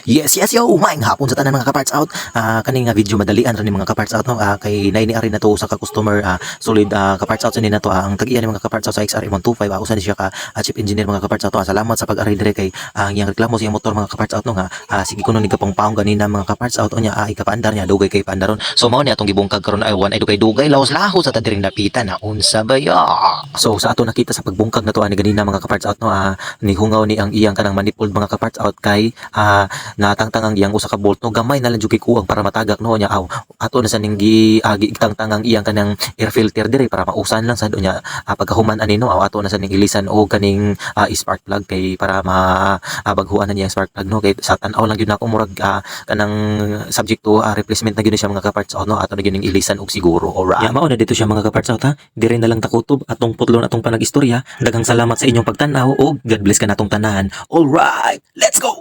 Yes, yo, maing hapon sa tanan mga kaparts out. Kani nga video madalian ra ni mga kaparts out no. Kay nay ni ari na to sa ka customer solid kaparts out ni na to. Ang tag-iya ni mga kaparts out sa XR 125 usa ni siya ka chief engineer mga kaparts out. Salamat sa pag-ari dire kay ang iyang reklamo sa iyang motor mga kaparts out no nga. Sige kuno ni kapang paong ganina mga kaparts out nya ikapaandar niya dugay kay paandaron. So mao ni atong gibungkag karon ay one ay dugay lahos-lahos sa tadiring napitan na unsa ba ya. So sa ato nakita sa pagbungkag na to ani ganina mga kaparts out no ni hungaw ni ang iyang kanang manifold mga kaparts out kay natangtang ang iyang usa ka bolt no gamay na lang jud kay kuwang para matagak no nya ato na sa ning gitangtang ang iyang kanang air filter dire para mausan lang sa do nya pagkahuman ani no ato na sa ning ilisan og kaning spark plug kay para baghuan na niya ang spark plug no kay sa tan-aw lang gyud nako murag kanang subject to replacement na gyud siya mga kaparts out no ato na gyud ning ilisan og siguro. Alright, mao na dito siya mga kaparts out dire na lang takutob atong putlon atong panag-istorya. Daghang salamat sa inyong pagtan-aw og God bless ka natong tanan. Alright, let's go.